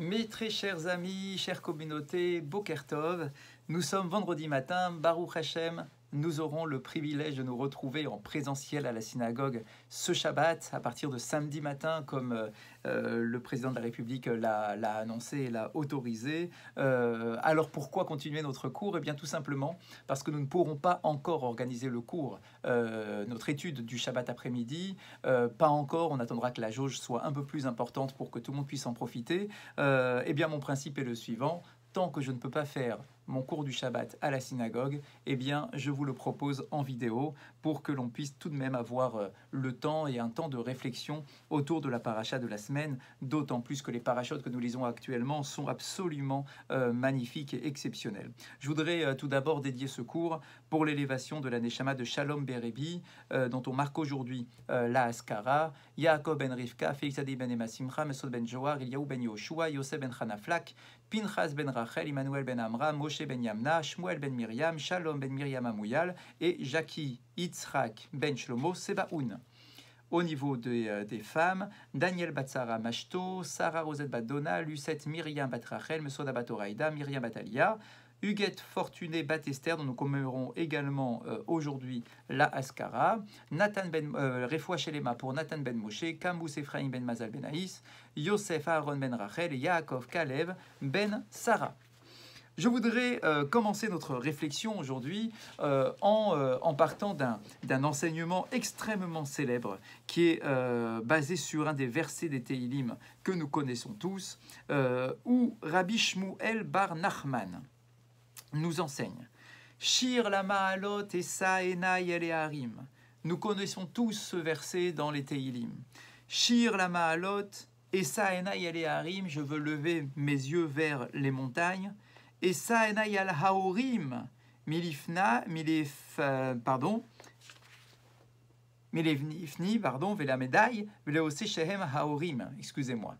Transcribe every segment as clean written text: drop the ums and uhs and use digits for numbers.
Mes très chers amis, chère communauté, Boker Tov, nous sommes vendredi matin, Baruch Hashem, nous aurons le privilège de nous retrouver en présentiel à la synagogue ce Shabbat, à partir de samedi matin, comme le président de la République l'a annoncé et l'a autorisé. Alors pourquoi continuer notre cours? Eh bien tout simplement parce que nous ne pourrons pas encore organiser le cours, notre étude du Shabbat après-midi, pas encore, on attendra que la jauge soit un peu plus importante pour que tout le monde puisse en profiter. Eh bien mon principe est le suivant: tant que je ne peux pas faire mon cours du Shabbat à la synagogue, eh bien, je vous le propose en vidéo pour que l'on puisse tout de même avoir le temps et un temps de réflexion autour de la paracha de la semaine, d'autant plus que les parachutes que nous lisons actuellement sont absolument magnifiques et exceptionnels. Je voudrais tout d'abord dédier ce cours pour l'élévation de la Neshama de Shalom Berebi, dont on marque aujourd'hui la Haskara, Yaakov ben Rivka, Félix Adi ben Emma Simcha, Mesod ben Joar, Eliyahu ben Yoshua, Yosef ben Hanaflak, Pinchas ben Rachel, Emmanuel ben Amram, Moshe ben Yamna, Shmuel ben Miriam, Shalom ben Miriam Amouyal et Jackie Yitzhak ben Shlomo Sebaoun. Au niveau des femmes, Daniel Batsara Mashto, Sarah Rosette Badona, Lucette Miriam Batrachel, Mesoda Batoraïda, Miriam Batalia, Huguette Fortuné Batester, dont nous commémorons également aujourd'hui la Haskara, Nathan ben Refoua Shelema pour Nathan ben Moshe, Kamous Ephraim ben Mazal ben Aïs, Yosef Aaron ben Rachel et Yaakov Kalev ben Sarah. Je voudrais commencer notre réflexion aujourd'hui en partant d'un enseignement extrêmement célèbre qui est basé sur un des versets des Teilim que nous connaissons tous, où Rabbi Shmuel bar Nachman nous enseigne Shir la ma'alot et sa'enai el harim. Nous connaissons tous ce verset dans les Teilim. Shir la ma'alot et sa'enai el harim. Je veux lever mes yeux vers les montagnes. Et sa'enai al haorim milifni, vela médaille, vela aussi shehem haorim. Excusez-moi.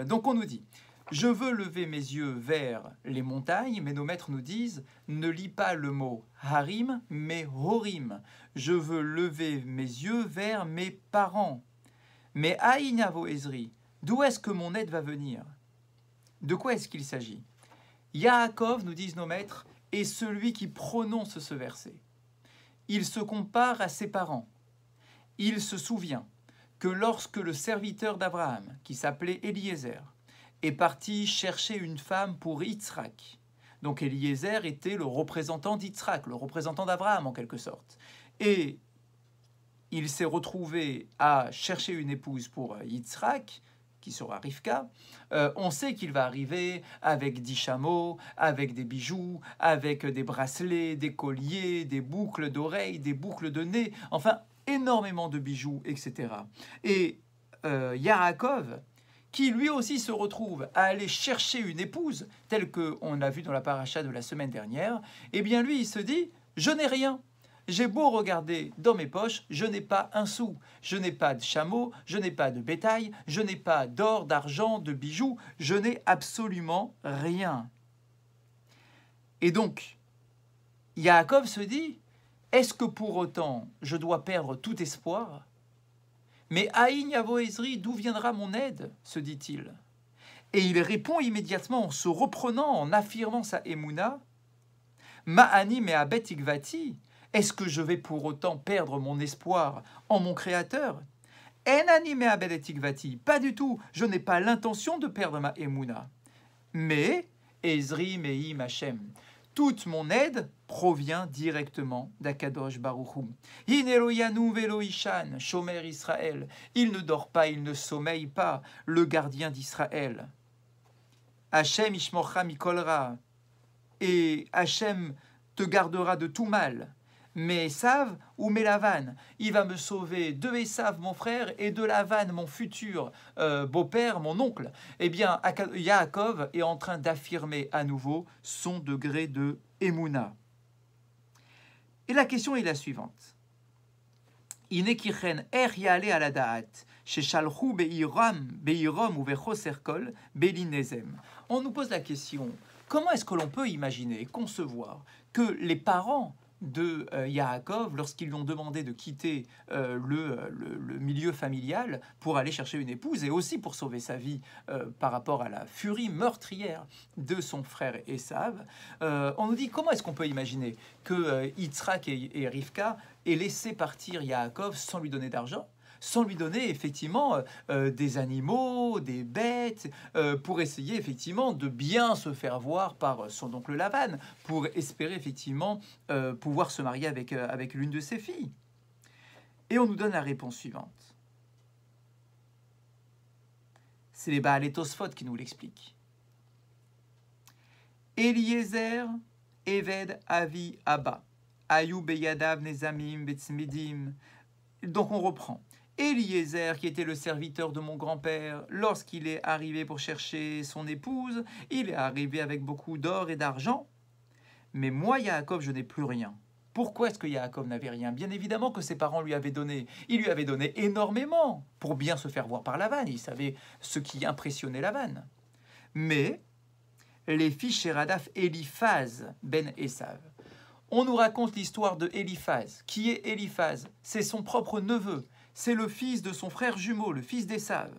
Donc on nous dit: je veux lever mes yeux vers les montagnes, mais nos maîtres nous disent: ne lis pas le mot harim, mais horim. Je veux lever mes yeux vers mes parents. Mais aïnavo ezri, d'où est-ce que mon aide va venir? De quoi est-ce qu'il s'agit? Yaakov, nous disent nos maîtres, est celui qui prononce ce verset. Il se compare à ses parents. Il se souvient que lorsque le serviteur d'Abraham, qui s'appelait Eliezer, est parti chercher une femme pour Yitzhak. Donc Eliezer était le représentant d'Yitzhak, le représentant d'Abraham en quelque sorte. Et il s'est retrouvé à chercher une épouse pour Yitzhak, qui sera Rivka. On sait qu'il va arriver avec 10 chameaux, avec des bijoux, avec des bracelets, des colliers, des boucles d'oreilles, des boucles de nez, enfin énormément de bijoux, etc. Et Yaakov, qui lui aussi se retrouve à aller chercher une épouse, telle qu'on l'a vu dans la paracha de la semaine dernière, eh bien lui, il se dit: je n'ai rien. J'ai beau regarder dans mes poches, je n'ai pas un sou. Je n'ai pas de chameau, je n'ai pas de bétail, je n'ai pas d'or, d'argent, de bijoux, je n'ai absolument rien. Et donc, Yaakov se dit: est-ce que pour autant je dois perdre tout espoir? Mais Aïn Yavo Ezri, d'où viendra mon aide? Se dit-il. Et il répond immédiatement en se reprenant, en affirmant sa émouna: Ma'ani me'abet ikvati. Est-ce que je vais pour autant perdre mon espoir en mon Créateur? Enani me'abet ikvati. Pas du tout, je n'ai pas l'intention de perdre ma émouna. Mais Ezri me'im Hashem. Toute mon aide provient directement d'Akadosh Baruch Hu. Hineloyanu veloishan, Shomer Israël. Il ne dort pas, il ne sommeille pas, le gardien d'Israël. Hashem ishmorcha mikolra. Et Hashem te gardera de tout mal. Mais Esav ou Mélavan, il va me sauver de Esav, mon frère, et de Lavan, mon futur beau-père, mon oncle. Eh bien, Yaakov est en train d'affirmer à nouveau son degré de Emouna. Et la question est la suivante. Inekichen er yale ala da'at, sheshalchu beirom ou vechoser kol belinezem. On nous pose la question: comment est-ce que l'on peut imaginer et concevoir que les parents de Yaakov lorsqu'ils lui ont demandé de quitter le milieu familial pour aller chercher une épouse et aussi pour sauver sa vie par rapport à la furie meurtrière de son frère Esav. On nous dit comment est-ce qu'on peut imaginer que Yitzhak et Rivka aient laissé partir Yaakov sans lui donner d'argent, sans lui donner effectivement des animaux, des bêtes, pour essayer effectivement de bien se faire voir par son oncle Lavan, pour espérer effectivement pouvoir se marier avec l'une de ses filles. Et on nous donne la réponse suivante. C'est les Baalei Tosfot qui nous l'expliquent. Eliezer, Eved, Avi, Abba, Ayu beyadav nezamim betzmidim. Donc on reprend. Eliezer, qui était le serviteur de mon grand-père, lorsqu'il est arrivé pour chercher son épouse, il est arrivé avec beaucoup d'or et d'argent. Mais moi, Yaakov, je n'ai plus rien. Pourquoi est-ce que Yaakov n'avait rien? Bien évidemment que ses parents lui avaient donné. Il lui avait donné énormément pour bien se faire voir par Lavan. Il savait ce qui impressionnait Lavan. Mais les fils Sheradaf Eliphaz ben Esav. On nous raconte l'histoire de Eliphaz. Qui est Eliphaz? C'est son propre neveu. C'est le fils de son frère jumeau, le fils d'Esav.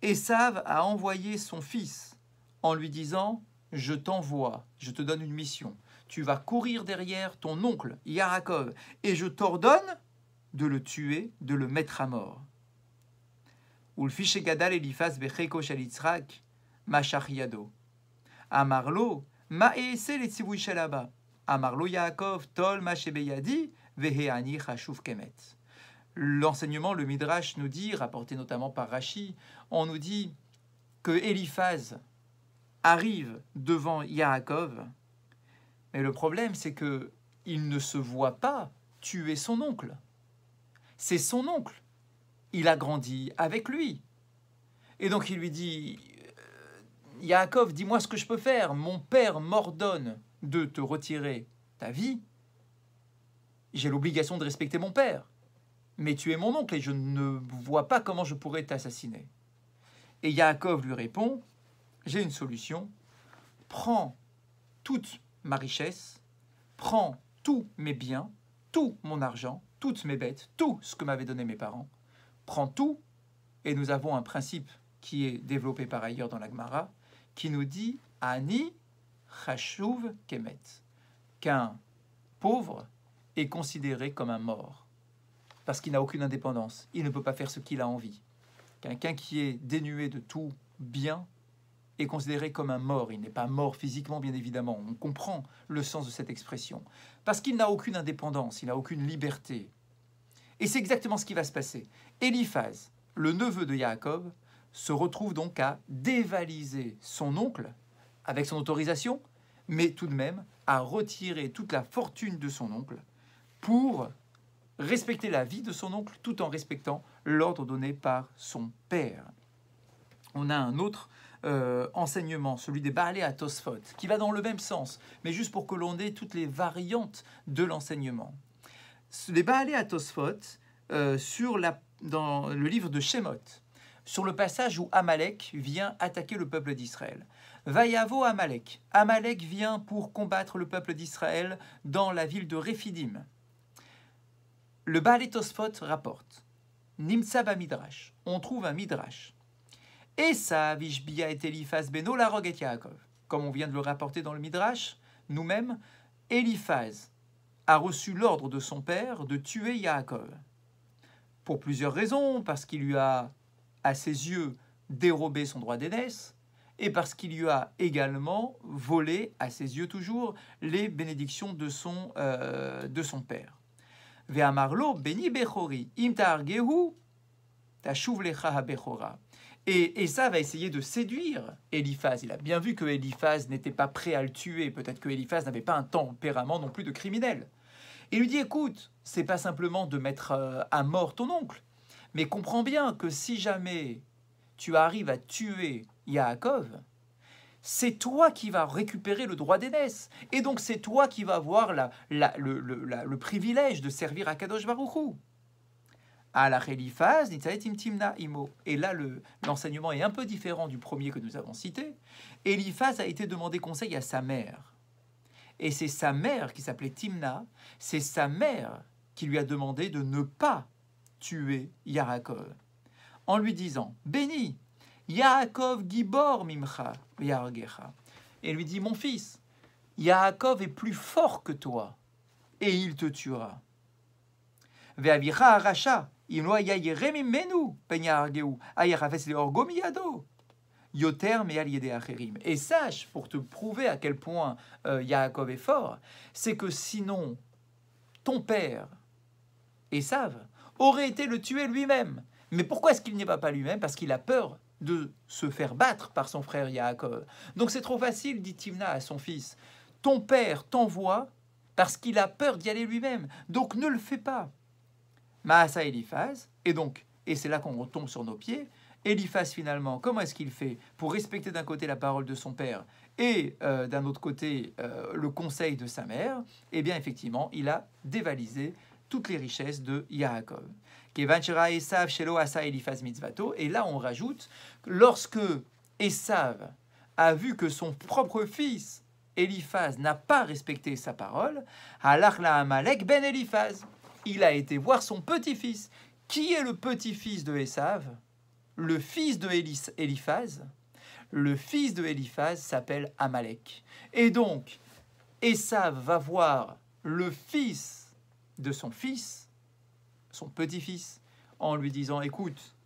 Esav a envoyé son fils en lui disant « Je t'envoie, je te donne une mission. Tu vas courir derrière ton oncle Yaakov et je t'ordonne de le tuer, de le mettre à mort. » Ulfi shegadal Eliphaz becheko shel Yitzhak mashach yado. Amarlo ma'ese letzivui shel Abba. Amarlo Yaakov tol ma shebeyadi veheani chashuv kemet. L'enseignement, le Midrash nous dit, rapporté notamment par Rashi, on nous dit que Eliphaz arrive devant Yaakov, mais le problème c'est que il ne se voit pas tuer son oncle. C'est son oncle. Il a grandi avec lui. Et donc il lui dit, Yaakov, dis-moi ce que je peux faire. Mon père m'ordonne de te retirer ta vie. J'ai l'obligation de respecter mon père. Mais tu es mon oncle et je ne vois pas comment je pourrais t'assassiner. Et Yaakov lui répond, j'ai une solution, prends toute ma richesse, prends tous mes biens, tout mon argent, toutes mes bêtes, tout ce que m'avaient donné mes parents, prends tout, et nous avons un principe qui est développé par ailleurs dans la Gemara, qui nous dit « Ani chashuv kemet » qu'un pauvre est considéré comme un mort. Parce qu'il n'a aucune indépendance, il ne peut pas faire ce qu'il a envie. Quelqu'un qui est dénué de tout bien est considéré comme un mort. Il n'est pas mort physiquement, bien évidemment. On comprend le sens de cette expression. Parce qu'il n'a aucune indépendance, il n'a aucune liberté. Et c'est exactement ce qui va se passer. Eliphaz, le neveu de Yaakov, se retrouve donc à dévaliser son oncle avec son autorisation, mais tout de même à retirer toute la fortune de son oncle pour respecter la vie de son oncle tout en respectant l'ordre donné par son père. On a un autre enseignement, celui des Baalei Tosfot, qui va dans le même sens, mais juste pour que l'on ait toutes les variantes de l'enseignement. Les Baalei Tosfot, dans le livre de Shemot, sur le passage où Amalek vient attaquer le peuple d'Israël. Vayavo Amalek. Amalek vient pour combattre le peuple d'Israël dans la ville de Rephidim. Le Baalei Tosfot rapporte Nimtsa ba midrash. On trouve un midrash. Esav ishbia et Eliphaz beno larog et Yaakov. Comme on vient de le rapporter dans le midrash, nous-mêmes, Eliphaz a reçu l'ordre de son père de tuer Yaakov. Pour plusieurs raisons, parce qu'il lui a, à ses yeux, dérobé son droit d'aînesse, et parce qu'il lui a également volé, à ses yeux toujours, les bénédictions de son père. Ve'amarlo beni bechori im ta'argehu tashuv lecha habechora. Et ça va essayer de séduire Eliphaz. Il a bien vu que Eliphaz n'était pas prêt à le tuer. Peut-être que Eliphaz n'avait pas un tempérament non plus de criminel. Il lui dit, écoute, c'est pas simplement de mettre à mort ton oncle, mais comprends bien que si jamais tu arrives à tuer Yaakov, c'est toi qui vas récupérer le droit d'aînesse. Et donc c'est toi qui vas avoir le privilège de servir à Kadosh Baruch Hu. Et là, l'enseignement est un peu différent du premier que nous avons cité. Eliphaz a été demander conseil à sa mère. Et c'est sa mère, qui s'appelait Timna, c'est sa mère qui lui a demandé de ne pas tuer Yaakov, en lui disant « Béni, Yaakov Gibor Mimcha Yargecha ». Et lui dit « Mon fils, Yaakov est plus fort que toi, et il te tuera. » Ve'avicha aracha, im lo haya yere mimenu pen yargeu, ayachafes leorgo miyado. Yoter me'al yede acherim. Et sache, pour te prouver à quel point Yaakov est fort, c'est que sinon, ton père, Esav, aurait été le tuer lui-même. Mais pourquoi est-ce qu'il n'y va pas lui-même? Parce qu'il a peur de se faire battre par son frère Yaakov. Donc c'est trop facile, dit Timna à son fils. Ton père t'envoie parce qu'il a peur d'y aller lui-même. Donc ne le fais pas. Maasa Eliphaz, et c'est là qu'on retombe sur nos pieds, Eliphaz finalement, comment est-ce qu'il fait pour respecter d'un côté la parole de son père et d'un autre côté le conseil de sa mère? Eh bien effectivement, il a dévalisé toutes les richesses de Yaakov. Et là on rajoute, lorsque Esav a vu que son propre fils Eliphaz n'a pas respecté sa parole, halach la Amalek ben Eliphaz, il a été voir son petit-fils. Qui est le petit-fils de Esav? Le fils de Eliphaz. Le fils de Eliphaz s'appelle Amalek. Et donc, Esav va voir le fils de son fils, son petit-fils, en lui disant, écoute,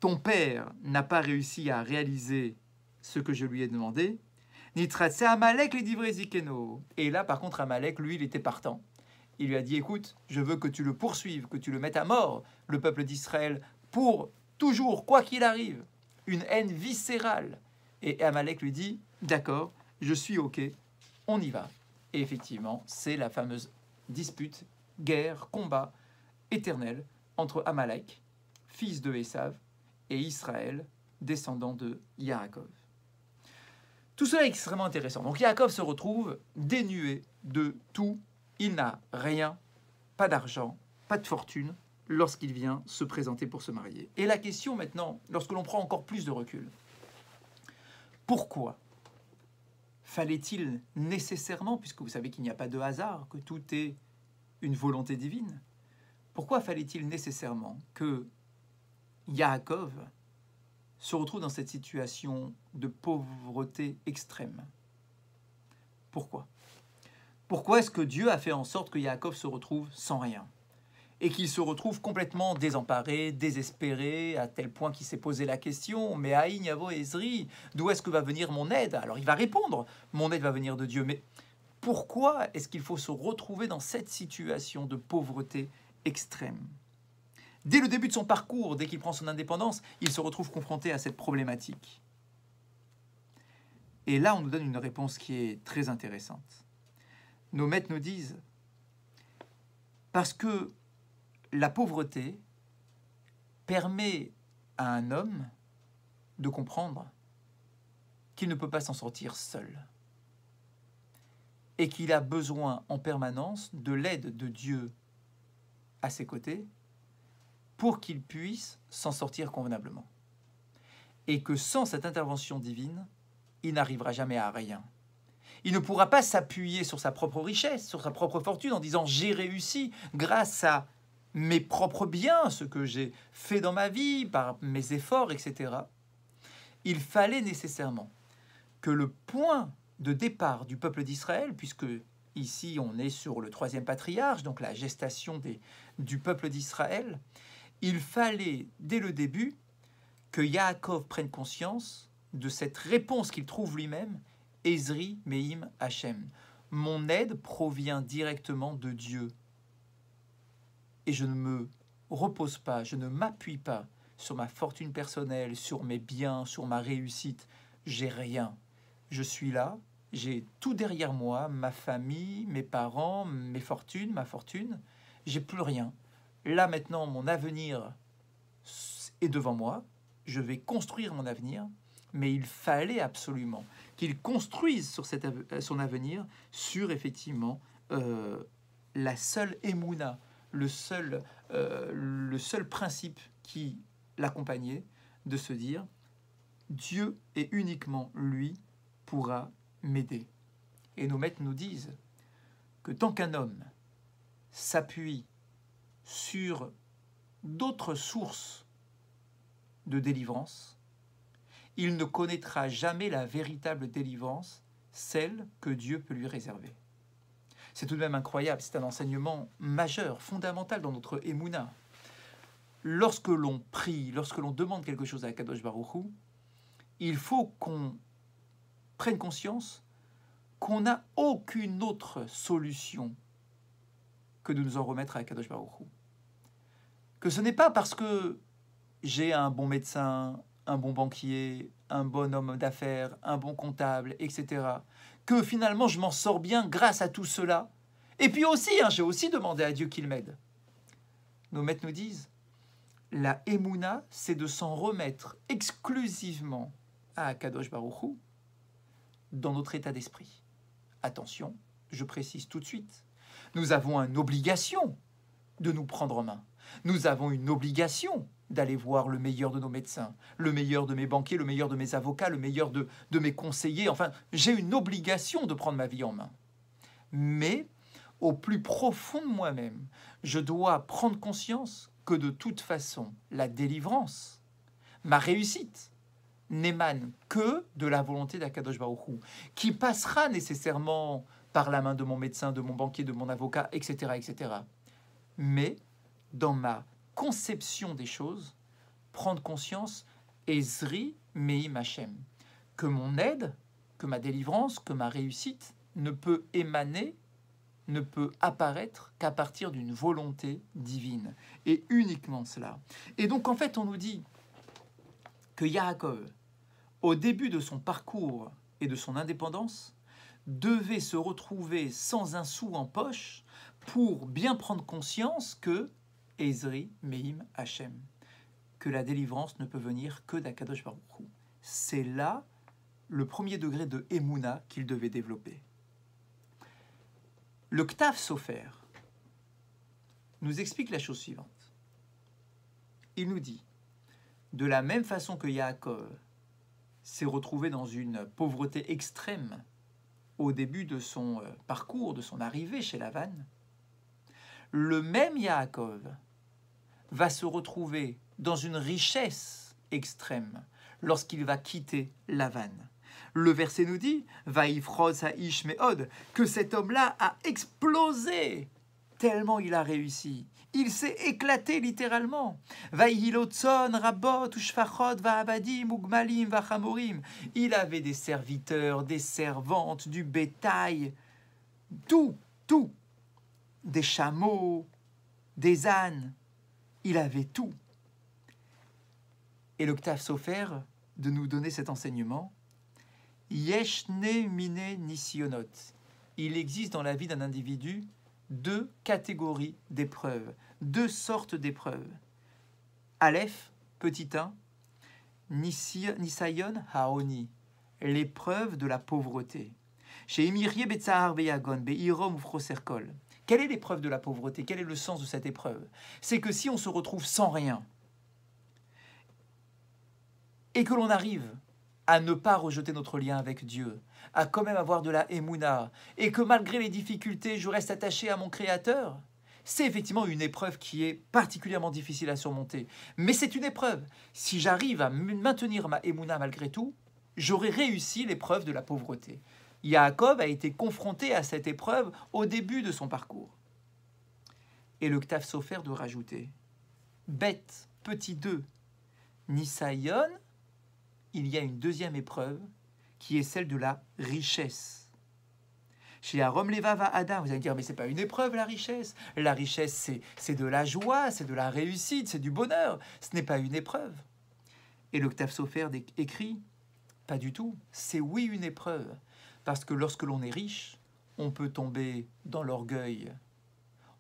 ton père n'a pas réussi à réaliser ce que je lui ai demandé. Nitratse Amalek les divrei zikeno. Et là, par contre, Amalek, lui, il était partant. Il lui a dit, écoute, je veux que tu le poursuives, que tu le mettes à mort, le peuple d'Israël, pour toujours, quoi qu'il arrive, une haine viscérale. Et Amalek lui dit, d'accord, je suis OK, on y va. Et effectivement, c'est la fameuse dispute, guerre, combat éternel entre Amalek, fils de Esav, et Israël, descendant de Yaakov. Tout cela est extrêmement intéressant. Donc Yaakov se retrouve dénué de tout. Il n'a rien, pas d'argent, pas de fortune, lorsqu'il vient se présenter pour se marier. Et la question maintenant, lorsque l'on prend encore plus de recul, pourquoi fallait-il nécessairement, puisque vous savez qu'il n'y a pas de hasard, que tout est une volonté divine, pourquoi fallait-il nécessairement que Yaakov se retrouve dans cette situation de pauvreté extrême? Pourquoi? Pourquoi est-ce que Dieu a fait en sorte que Yaakov se retrouve sans rien et qu'il se retrouve complètement désemparé, désespéré, à tel point qu'il s'est posé la question, mais Aïn Yavo Ezri, d'où est-ce que va venir mon aide? Alors il va répondre, mon aide va venir de Dieu, mais pourquoi est-ce qu'il faut se retrouver dans cette situation de pauvreté extrême? Dès le début de son parcours, dès qu'il prend son indépendance, il se retrouve confronté à cette problématique. Et là, on nous donne une réponse qui est très intéressante. Nos maîtres nous disent, parce que la pauvreté permet à un homme de comprendre qu'il ne peut pas s'en sortir seul et qu'il a besoin en permanence de l'aide de Dieu à ses côtés pour qu'il puisse s'en sortir convenablement. Et que sans cette intervention divine, il n'arrivera jamais à rien. Il ne pourra pas s'appuyer sur sa propre richesse, sur sa propre fortune, en disant « j'ai réussi grâce à mes propres biens, ce que j'ai fait dans ma vie, par mes efforts, etc. » Il fallait nécessairement que le point de départ du peuple d'Israël, puisque ici on est sur le 3e patriarche, donc la gestation du peuple d'Israël, il fallait dès le début que Yaakov prenne conscience de cette réponse qu'il trouve lui-même, Ezri Meim Hachem. Mon aide provient directement de Dieu. Et je ne me repose pas, je ne m'appuie pas sur ma fortune personnelle, sur mes biens, sur ma réussite. J'ai rien. Je suis là, j'ai tout derrière moi, ma famille, mes parents, mes fortunes, ma fortune. J'ai plus rien. Là maintenant, mon avenir est devant moi. Je vais construire mon avenir, mais il fallait absolument qu'il construise sur son avenir sur effectivement la seule émouna, le seul principe qui l'accompagnait, de se dire Dieu et uniquement lui pourra m'aider. Et nos maîtres nous disent que tant qu'un homme s'appuie sur d'autres sources de délivrance, il ne connaîtra jamais la véritable délivrance, celle que Dieu peut lui réserver. C'est tout de même incroyable, c'est un enseignement majeur, fondamental dans notre Emouna. Lorsque l'on prie, lorsque l'on demande quelque chose à Kadosh Baruch Hu, il faut qu'on prenne conscience qu'on n'a aucune autre solution que de nous en remettre à Kadosh Baruch Hu. Que ce n'est pas parce que j'ai un bon médecin, un bon banquier, un bon homme d'affaires, un bon comptable, etc., que finalement je m'en sors bien grâce à tout cela. Et puis aussi, j'ai aussi demandé à Dieu qu'il m'aide. Nos maîtres nous disent, la Emouna, c'est de s'en remettre exclusivement à Kadosh Baruch Hu dans notre état d'esprit. Attention, je précise tout de suite, nous avons une obligation de nous prendre en main. Nous avons une obligation d'aller voir le meilleur de nos médecins, le meilleur de mes banquiers, le meilleur de mes avocats, le meilleur de mes conseillers. Enfin, j'ai une obligation de prendre ma vie en main. Mais, au plus profond de moi-même, je dois prendre conscience que de toute façon, la délivrance, ma réussite, n'émane que de la volonté d'Akadosh Baruch Hu, qui passera nécessairement par la main de mon médecin, de mon banquier, de mon avocat, etc., etc. Mais, dans ma conception des choses, prendre conscience, Ezri Meim Hashem, que mon aide, que ma délivrance, que ma réussite ne peut émaner, ne peut apparaître qu'à partir d'une volonté divine, et uniquement cela. Et donc, en fait, on nous dit que Yaakov, au début de son parcours et de son indépendance, devait se retrouver sans un sou en poche pour bien prendre conscience que Ezri Meim Hashem, que la délivrance ne peut venir que d'Akadosh Baruch Hu. C'est là le premier degré de Emouna qu'il devait développer. Le Ktav Sofer nous explique la chose suivante. Il nous dit, de la même façon que Yaakov s'est retrouvé dans une pauvreté extrême au début de son parcours, de son arrivée chez Lavan, le même Yaakov va se retrouver dans une richesse extrême lorsqu'il va quitter Lavan. Le verset nous dit, Vaïfroz ha'ish me'od, que cet homme-là a explosé tellement il a réussi. Il s'est éclaté littéralement. Vaïhilotzon, rabot, ushfachot, va'abadim, ugmalim, vachamorim. Il avait des serviteurs, des servantes, du bétail, tout. Des chameaux, des ânes. Il avait tout. Et le Ktav Sofer de nous donner cet enseignement, Yeshne mine nisionot. Il existe dans la vie d'un individu deux catégories d'épreuves, deux sortes d'épreuves. Aleph, petit 1, Nisayon haoni, l'épreuve de la pauvreté. Chez Emirie Betsahar Beyagon, Beirom ou Froserkol. Quelle est l'épreuve de la pauvreté? Quel est le sens de cette épreuve? C'est que si on se retrouve sans rien et que l'on arrive à ne pas rejeter notre lien avec Dieu, à quand même avoir de la Emouna, et que malgré les difficultés, je reste attaché à mon Créateur, c'est effectivement une épreuve qui est particulièrement difficile à surmonter. Mais c'est une épreuve. Si j'arrive à maintenir ma Emouna malgré tout, j'aurai réussi l'épreuve de la pauvreté. Yaakov a été confronté à cette épreuve au début de son parcours. Et le Ktav Sofer de rajouter, bête, petit 2, Nisayon, il y a une deuxième épreuve qui est celle de la richesse. Chez Arom Leva va Adam, vous allez dire, mais c'est pas une épreuve la richesse. La richesse, c'est de la joie, c'est de la réussite, c'est du bonheur. Ce n'est pas une épreuve. Et le Ktav Sofer écrit, pas du tout, c'est oui une épreuve. Parce que lorsque l'on est riche, on peut tomber dans l'orgueil.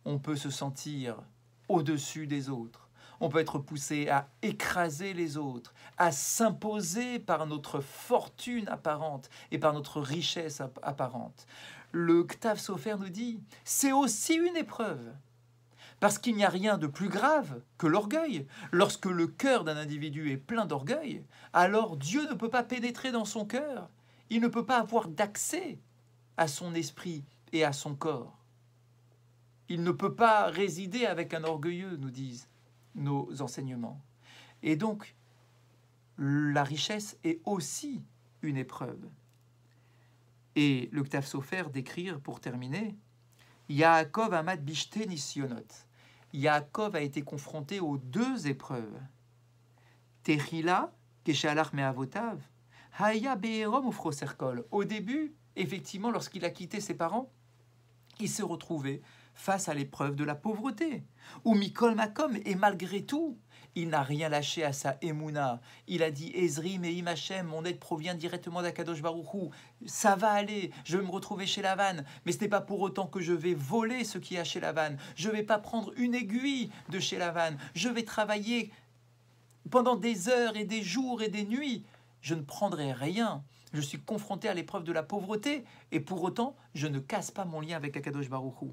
On peut se sentir au-dessus des autres. On peut être poussé à écraser les autres, à s'imposer par notre fortune apparente et par notre richesse apparente. Le Ktav Sofer nous dit, c'est aussi une épreuve. Parce qu'il n'y a rien de plus grave que l'orgueil. Lorsque le cœur d'un individu est plein d'orgueil, alors Dieu ne peut pas pénétrer dans son cœur. Il ne peut pas avoir d'accès à son esprit et à son corps. Il ne peut pas résider avec un orgueilleux, nous disent nos enseignements. Et donc, la richesse est aussi une épreuve. Et le Ktav Sofer décrit, pour terminer, Yaakov Amad Bishte Nisyonot. Yaakov a été confronté aux deux épreuves. Techila, Keshalach Me'avotav, Haya Be'erom Ufroserkol. Au début, effectivement, lorsqu'il a quitté ses parents, il s'est retrouvé face à l'épreuve de la pauvreté. Ou Mikol Makom, et malgré tout, il n'a rien lâché à sa Emouna. Il a dit Ezri Me'im Hashem, mon aide provient directement d'Akadosh Baruch Hu. Ça va aller, je vais me retrouver chez Lavan, mais ce n'est pas pour autant que je vais voler ce qu'il y a chez Lavan. Je ne vais pas prendre une aiguille de chez Lavan. Je vais travailler pendant des heures et des jours et des nuits. Je ne prendrai rien. Je suis confronté à l'épreuve de la pauvreté et pour autant, je ne casse pas mon lien avec Akadosh Baruch Hu.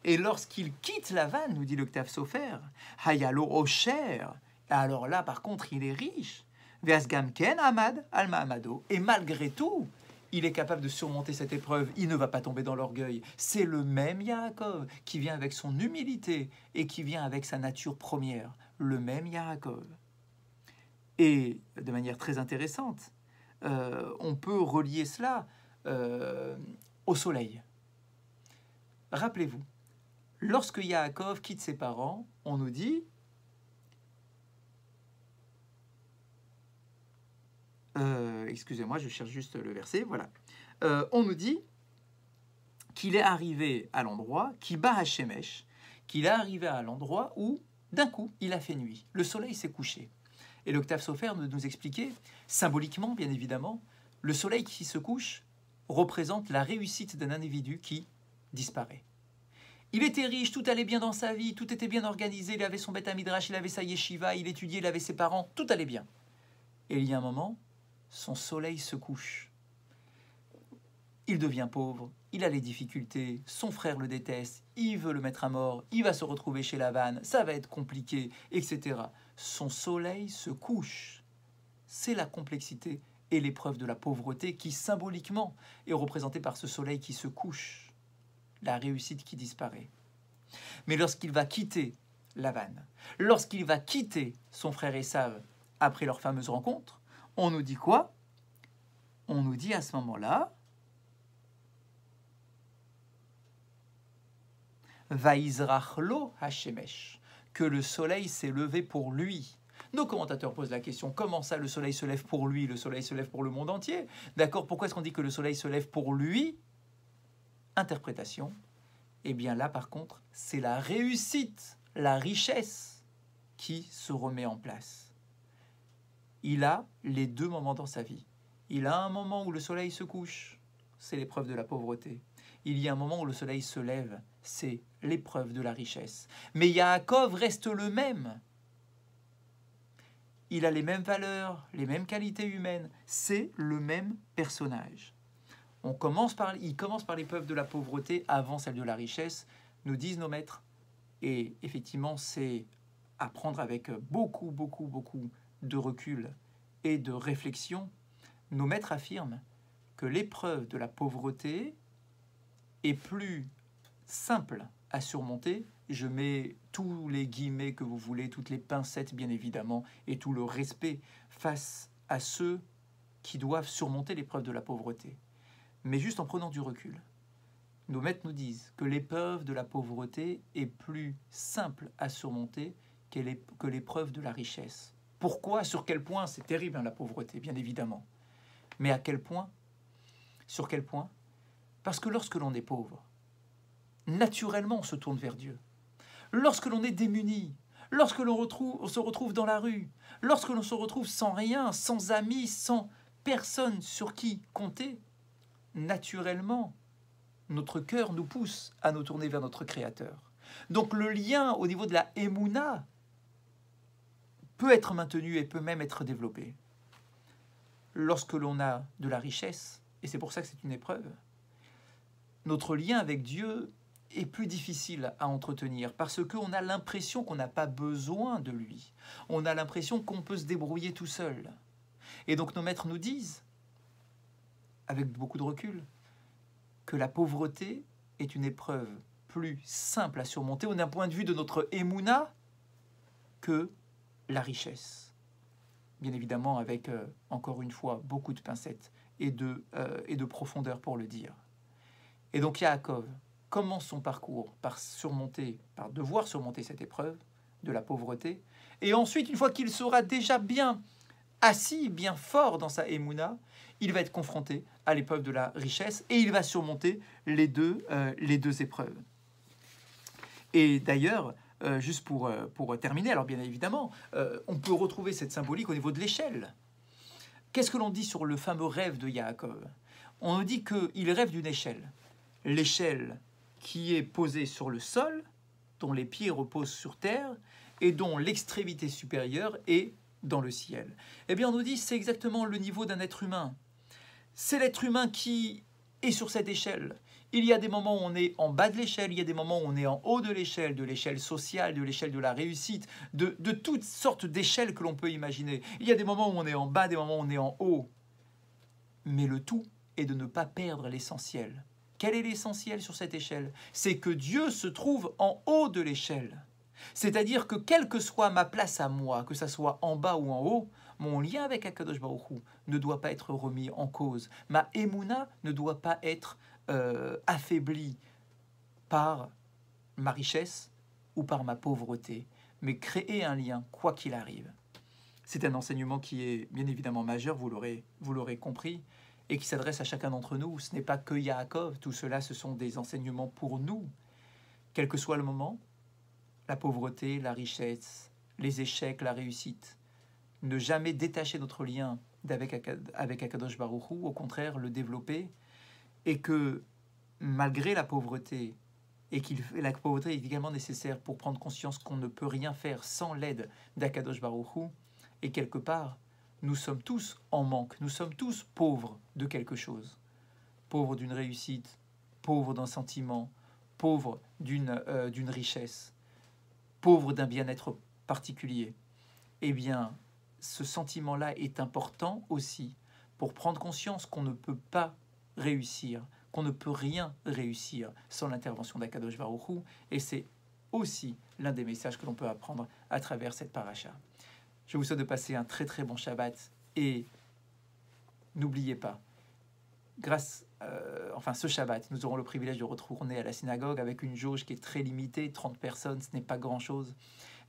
Et lorsqu'il quitte Lavan, nous dit le Ktav Sofer, Hayalo Osher, alors là, par contre, il est riche. Veasgamken Amad Alma Amado. Et malgré tout, il est capable de surmonter cette épreuve. Il ne va pas tomber dans l'orgueil. C'est le même Yaakov qui vient avec son humilité et qui vient avec sa nature première. Le même Yaakov. Et de manière très intéressante, on peut relier cela au soleil. Rappelez-vous, lorsque Yaakov quitte ses parents, on nous dit excusez-moi, je cherche juste le verset, voilà. On nous dit qu'il est arrivé à l'endroit, qui bat à Shemesh, qu'il est arrivé à l'endroit où, d'un coup, il a fait nuit. Le soleil s'est couché. Et le Ktav Sofer nous expliquait, symboliquement, bien évidemment, le soleil qui se couche représente la réussite d'un individu qui disparaît. Il était riche, tout allait bien dans sa vie, tout était bien organisé, il avait son Beth Midrash, il avait sa yeshiva, il étudiait, il avait ses parents, tout allait bien. Et il y a un moment, son soleil se couche. Il devient pauvre, il a les difficultés, son frère le déteste, il veut le mettre à mort, il va se retrouver chez Lavan, ça va être compliqué, etc. Son soleil se couche. C'est la complexité et l'épreuve de la pauvreté qui, symboliquement, est représentée par ce soleil qui se couche, la réussite qui disparaît. Mais lorsqu'il va quitter Lavan, lorsqu'il va quitter son frère Esav après leur fameuse rencontre, on nous dit quoi? On nous dit à ce moment-là Vaizrachlo Hashemesh, que le soleil s'est levé pour lui. Nos commentateurs posent la question, comment ça le soleil se lève pour lui? Le soleil se lève pour le monde entier. D'accord, pourquoi est-ce qu'on dit que le soleil se lève pour lui? Interprétation. Eh bien là, par contre, c'est la réussite, la richesse qui se remet en place. Il a les deux moments dans sa vie. Il a un moment où le soleil se couche, c'est l'épreuve de la pauvreté. Il y a un moment où le soleil se lève, c'est l'épreuve de la richesse. Mais Yaakov reste le même. Il a les mêmes valeurs, les mêmes qualités humaines. C'est le même personnage. Il commence par l'épreuve de la pauvreté avant celle de la richesse, nous disent nos maîtres. Et effectivement, c'est à prendre avec beaucoup de recul et de réflexion. Nos maîtres affirment que l'épreuve de la pauvreté est plus simple à surmonter. Je mets tous les guillemets que vous voulez, toutes les pincettes bien évidemment, et tout le respect face à ceux qui doivent surmonter l'épreuve de la pauvreté. Mais juste en prenant du recul. Nos maîtres nous disent que l'épreuve de la pauvreté est plus simple à surmonter que l'épreuve de la richesse. Pourquoi? Sur quel point? C'est terrible, hein, la pauvreté, bien évidemment. Mais à quel point? Sur quel point? Parce que lorsque l'on est pauvre, naturellement on se tourne vers Dieu. Lorsque l'on est démuni, lorsque on se retrouve dans la rue, lorsque l'on se retrouve sans rien, sans amis, sans personne sur qui compter, naturellement, notre cœur nous pousse à nous tourner vers notre Créateur. Donc le lien au niveau de la Emouna peut être maintenu et peut même être développé. Lorsque l'on a de la richesse, et c'est pour ça que c'est une épreuve, notre lien avec Dieu est plus difficile à entretenir parce qu'on a l'impression qu'on n'a pas besoin de lui. On a l'impression qu'on peut se débrouiller tout seul. Et donc nos maîtres nous disent, avec beaucoup de recul, que la pauvreté est une épreuve plus simple à surmonter d'un point de vue de notre émouna que la richesse. Bien évidemment avec, encore une fois, beaucoup de pincettes et de profondeur pour le dire. Et donc Yaakov commence son parcours par devoir surmonter cette épreuve de la pauvreté. Et ensuite, une fois qu'il sera déjà bien assis, bien fort dans sa émouna, il va être confronté à l'épreuve de la richesse et il va surmonter les deux épreuves. Et d'ailleurs, juste pour terminer, alors bien évidemment, on peut retrouver cette symbolique au niveau de l'échelle. Qu'est-ce que l'on dit sur le fameux rêve de Yaakov? On nous dit qu'il rêve d'une échelle. L'échelle qui est posée sur le sol, dont les pieds reposent sur terre, et dont l'extrémité supérieure est dans le ciel. Eh bien, on nous dit que c'est exactement le niveau d'un être humain. C'est l'être humain qui est sur cette échelle. Il y a des moments où on est en bas de l'échelle, il y a des moments où on est en haut de l'échelle sociale, de l'échelle de la réussite, de toutes sortes d'échelles que l'on peut imaginer. Il y a des moments où on est en bas, des moments où on est en haut. Mais le tout est de ne pas perdre l'essentiel. Quel est l'essentiel sur cette échelle? C'est que Dieu se trouve en haut de l'échelle. C'est-à-dire que quelle que soit ma place à moi, que ça soit en bas ou en haut, mon lien avec Akadosh Baruch Hu ne doit pas être remis en cause. Ma émouna ne doit pas être affaiblie par ma richesse ou par ma pauvreté, mais créer un lien, quoi qu'il arrive. C'est un enseignement qui est bien évidemment majeur, vous l'aurez compris, et qui s'adresse à chacun d'entre nous. Ce n'est pas que Yaakov, tout cela, ce sont des enseignements pour nous. Quel que soit le moment, la pauvreté, la richesse, les échecs, la réussite, ne jamais détacher notre lien avec Akadosh Baruch Hu, au contraire, le développer, et que malgré la pauvreté, la pauvreté est également nécessaire pour prendre conscience qu'on ne peut rien faire sans l'aide d'Akadosh Baruch Hu, et quelque part, nous sommes tous en manque, nous sommes tous pauvres de quelque chose. Pauvres d'une réussite, pauvres d'un sentiment, pauvres d'une richesse, pauvres d'un bien-être particulier. Eh bien, ce sentiment-là est important aussi pour prendre conscience qu'on ne peut pas réussir, qu'on ne peut rien réussir sans l'intervention d'Akadosh Baruch Hu, et c'est aussi l'un des messages que l'on peut apprendre à travers cette paracha. Je vous souhaite de passer un très très bon Shabbat, et n'oubliez pas, ce Shabbat, nous aurons le privilège de retourner à la synagogue avec une jauge qui est très limitée, 30 personnes, ce n'est pas grand-chose,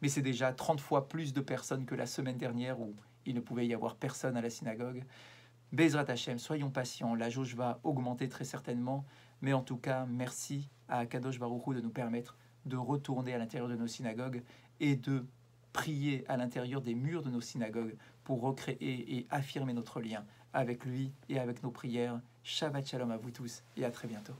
mais c'est déjà 30 fois plus de personnes que la semaine dernière où il ne pouvait y avoir personne à la synagogue. Bezrat Hashem, soyons patients, la jauge va augmenter très certainement, mais en tout cas, merci à Kadosh Baruch Hu de nous permettre de retourner à l'intérieur de nos synagogues et de prier à l'intérieur des murs de nos synagogues pour recréer et affirmer notre lien avec lui et avec nos prières. Shabbat Shalom à vous tous et à très bientôt.